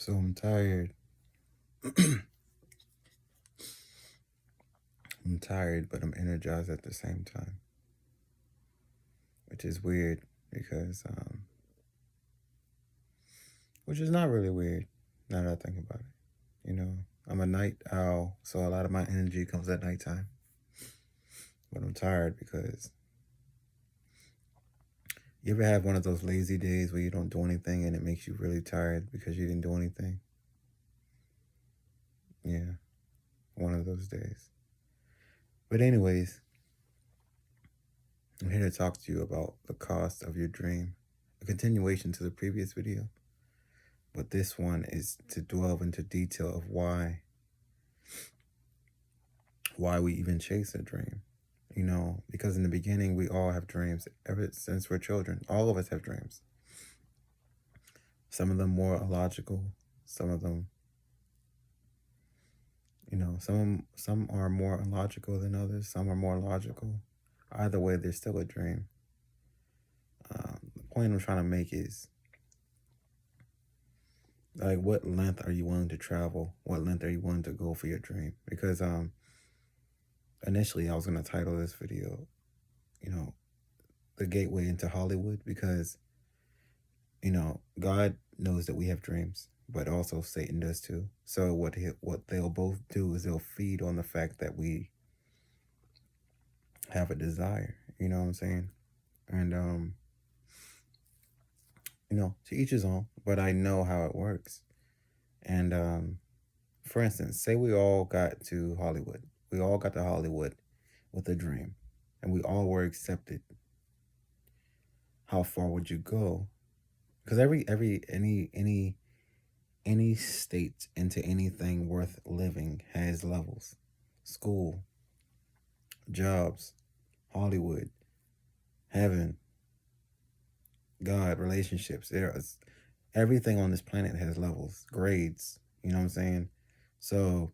So I'm tired. I'm tired, but I'm energized at the same time, which is weird because, which is not really weird now that I think about it. I'm a night owl, so a lot of my energy comes at nighttime. But I'm tired because you ever have one of those lazy days where you don't do anything and it makes you really tired because you didn't do anything? Yeah, one of those days. But, anyways, I'm here to talk to you about the cost of your dream, a continuation to the previous video. But this one is to delve into detail of why we even chase a dream. Because in the beginning we all have dreams ever since we're children. All of us have dreams. Some of them more illogical, some of them, some are more illogical than others, some are more logical. Either way, they're still a dream. The point I'm trying to make is, like, what length are you willing to travel? What length are you willing to go for your dream? Because initially I was going to title this video, the gateway into Hollywood, because, God knows that we have dreams, but also Satan does too. So what they'll both do is they'll feed on the fact that we have a desire, you know what I'm saying? And, to each his own, but I know how it works. And, for instance, say we all got to Hollywood. We all got to Hollywood with a dream, and we all were accepted. How far would you go? Because any state into anything worth living has levels. School, jobs, Hollywood, heaven, God, relationships. Everything on this planet has levels, grades. You know what I'm saying? So,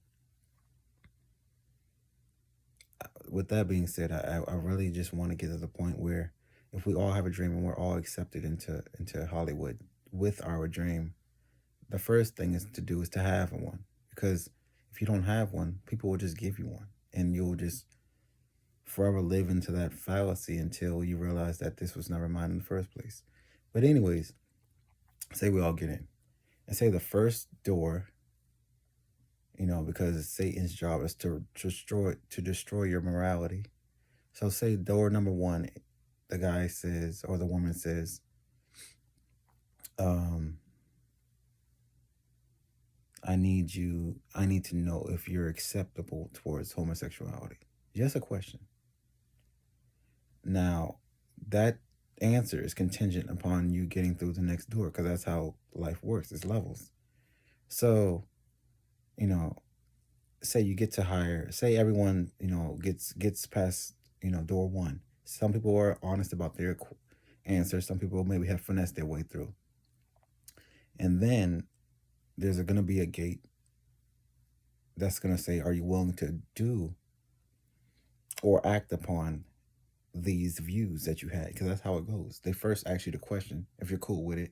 with that being said, I really just want to get to the point where if we all have a dream and we're all accepted into Hollywood with our dream, the first thing is to have one. Because if you don't have one, people will just give you one, and you'll just forever live into that fallacy until you realize that this was never mine in the first place. But anyways, say we all get in, and say the first door, because Satan's job is to destroy your morality. So say door number one, the guy says, or the woman says, I need to know if you're acceptable towards homosexuality. Just a question. Now, that answer is contingent upon you getting through the next door, because that's how life works. It's levels. So, say you get to hire, say everyone, gets past, door one. Some people are honest about their answers. Some people maybe have finessed their way through. And then there's going to be a gate that's going to say, are you willing to do or act upon these views that you had? Because that's how it goes. They first ask you the question if you're cool with it,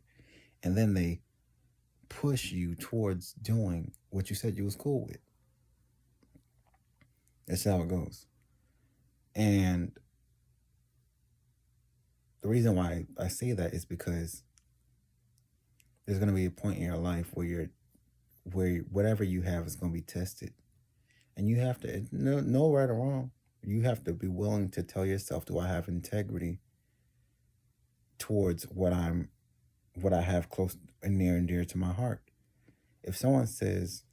and then they push you towards doing what you said you was cool with. That's how it goes. And the reason why I say that is because there's going to be a point in your life where whatever you have is going to be tested, and you have to no right or wrong. You have to be willing to tell yourself, do I have integrity towards what I have close and near and dear to my heart? If someone says,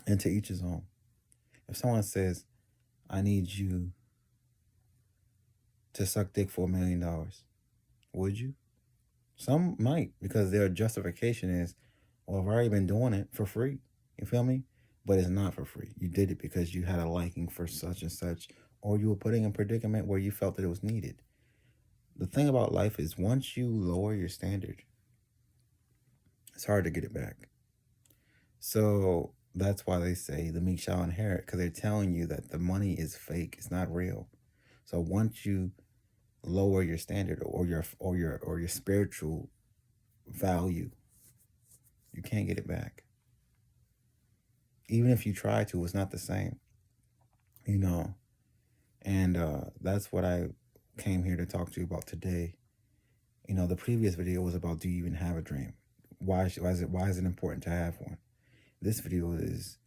and to each his own, if someone says, I need you to suck dick for $1 million, would you? Some might, because their justification is, well, I've already been doing it for free. You feel me? But it's not for free. You did it because you had a liking for such and such, or you were putting in a predicament where you felt that it was needed. The thing about life is, once you lower your standard, it's hard to get it back. So that's why they say the meek shall inherit, because they're telling you that the money is fake. It's not real. So once you lower your standard or your spiritual value, You can't get it back. Even if you try to, it's not the same, you know. And that's what I came here to talk to you about today. You know, the previous video was about, do you even have a dream? Why is it important to have one? This video is,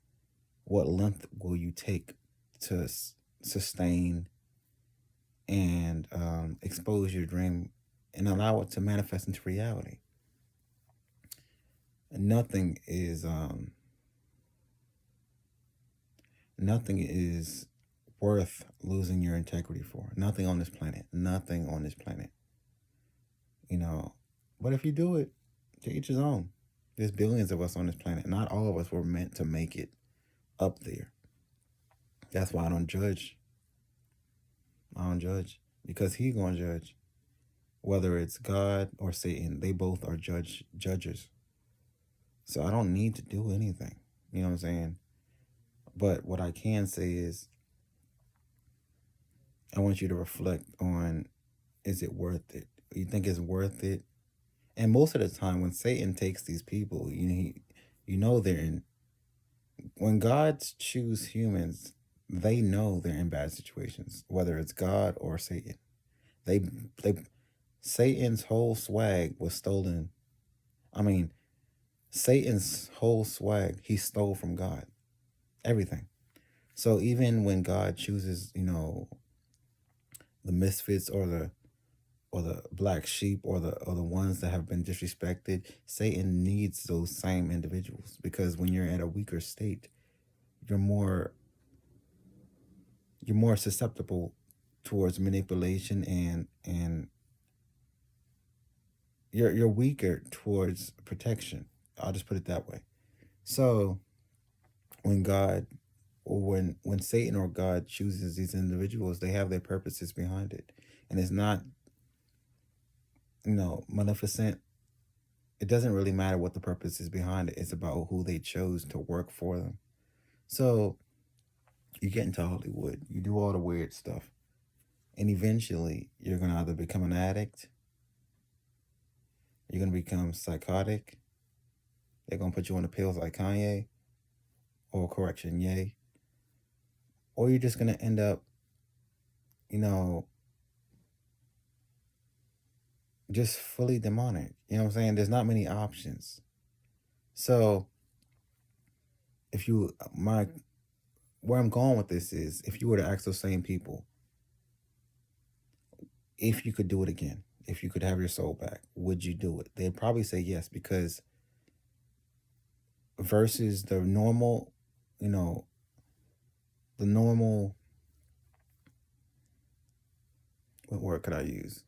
what length will you take to sustain and expose your dream and allow it to manifest into reality? Nothing is worth losing your integrity for. Nothing on this planet. Nothing on this planet. You know, but if you do it, to each his own. There's billions of us on this planet. Not all of us were meant to make it up there. That's why I don't judge. I don't judge, because He's gonna judge. Whether it's God or Satan, they both are judges. So I don't need to do anything. You know what I'm saying? But what I can say is, I want you to reflect on, is it worth it? You think it's worth it? And most of the time when Satan takes these people, they're in, when God choose humans, they know they're in bad situations, whether it's God or Satan. They Satan's whole swag was stolen. I mean, Satan's whole swag, he stole from God. Everything. So even when God chooses, the misfits or the black sheep or the ones that have been disrespected, Satan needs those same individuals, because when you're at a weaker state, you're more susceptible towards manipulation, and you're weaker towards protection. I'll just put it that way. So when God, or when Satan or God chooses these individuals, they have their purposes behind it, and it's not maleficent. It doesn't really matter what the purpose is behind it. It's about who they chose to work for them. So you get into Hollywood, you do all the weird stuff, and eventually you're going to either become an addict, you're going to become psychotic, they're going to put you on the pills like Kanye, or correction, Ye, or you're just going to end up, just fully demonic. You know what I'm saying? There's not many options. So where I'm going with this is, if you were to ask those same people, if you could do it again, if you could have your soul back, would you do it? They'd probably say yes, because versus the normal, what word could I use?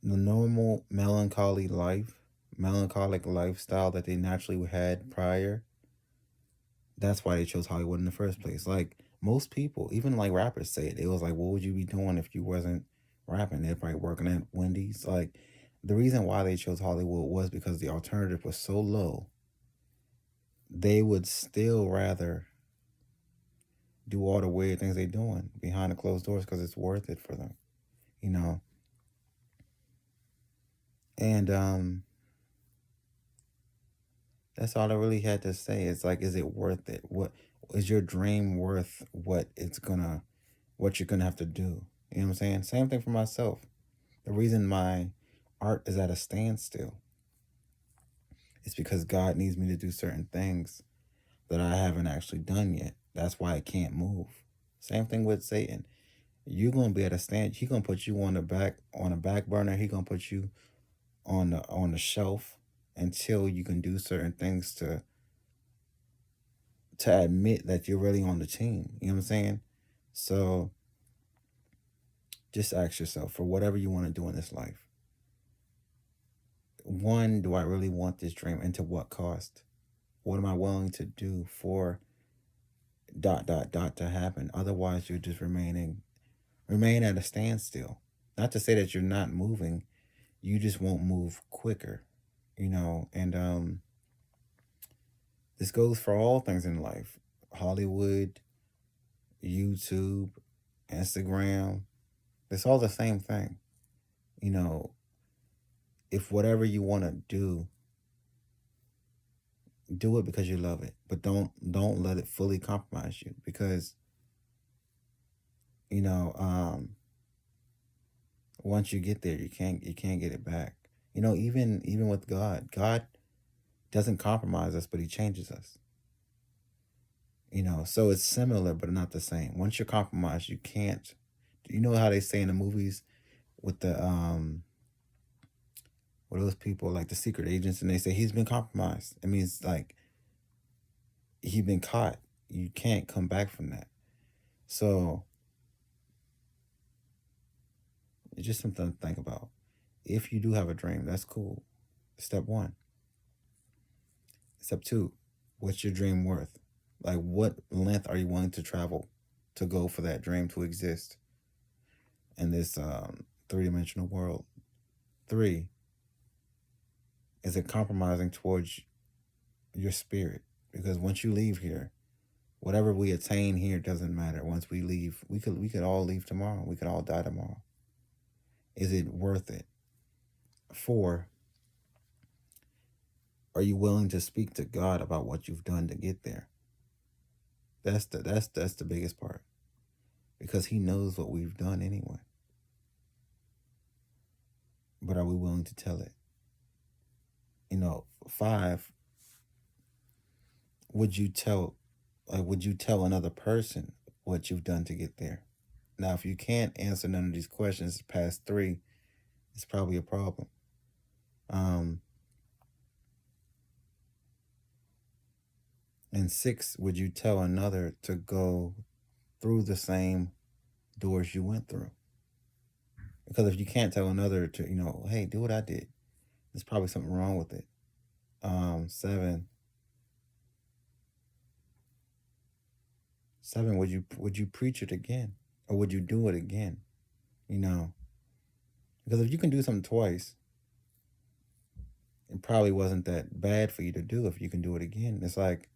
The normal melancholic lifestyle that they naturally had prior. That's why they chose Hollywood in the first place. Like, most people, even like rappers, say it. It was like, what would you be doing if you wasn't rapping? They're probably working at Wendy's. Like, the reason why they chose Hollywood was because the alternative was so low. They would still rather do all the weird things they're doing behind the closed doors, because it's worth it for them, And that's all I really had to say. It's like, is it worth it? What is your dream worth? What you're gonna have to do? You know what I'm saying? Same thing for myself. The reason my art is at a standstill is because God needs me to do certain things that I haven't actually done yet. That's why I can't move. Same thing with Satan. You're gonna be at a stand. He's gonna put you on the back burner. He's gonna put you on the shelf until you can do certain things to admit that you're really on the team. You know what I'm saying? So just ask yourself, for whatever you want to do in this life, one, do I really want this dream, and to what cost? What am I willing to do for ... to happen? Otherwise, you're just remain at a standstill. Not to say that you're not moving, you just won't move quicker, and this goes for all things in life. Hollywood, YouTube, Instagram, it's all the same thing. If whatever you want to do do it because you love it, but don't let it fully compromise you, because you know once you get there, you can't get it back. Even with God doesn't compromise us, but He changes us. So it's similar but not the same. Once you're compromised, you can't. You know how they say in the movies with the with those people like the secret agents, and they say he's been compromised. It means like he's been caught. You can't come back from that. So it's just something to think about. If you do have a dream, that's cool. Step one. Step two, what's your dream worth? Like, what length are you willing to travel to go for that dream to exist in this three-dimensional world? Three, is it compromising towards your spirit? Because once you leave here, whatever we attain here doesn't matter. Once we leave, we could all leave tomorrow. We could all die tomorrow. Is it worth it? Four, are you willing to speak to God about what you've done to get there? That's the biggest part, because He knows what we've done anyway. But are we willing to tell it? Five, would you tell another person what you've done to get there? Now, if you can't answer none of these questions past three, it's probably a problem. And six, would you tell another to go through the same doors you went through? Because if you can't tell another to, hey, do what I did, there's probably something wrong with it. Seven, would you preach it again, or would you do it again? Because if you can do something twice, it probably wasn't that bad for you to do if you can do it again. It's like,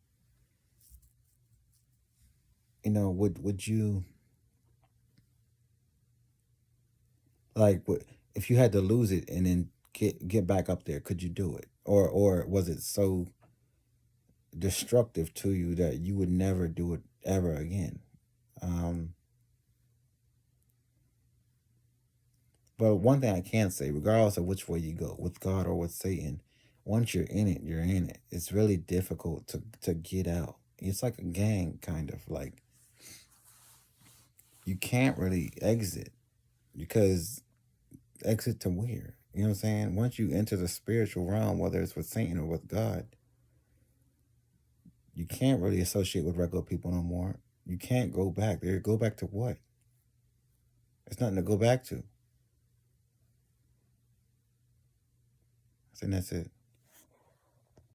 would you, like, if you had to lose it and then get back up there, could you do it? Or was it so destructive to you that you would never do it ever again? But one thing I can say, regardless of which way you go, with God or with Satan, once you're in it, you're in it. It's really difficult to get out. It's like a gang, kind of like you can't really exit, because exit to where? You know what I'm saying? Once you enter the spiritual realm, whether it's with Satan or with God, you can't really associate with regular people no more. You can't go back there. Go back to what? There's nothing to go back to. I think that's it.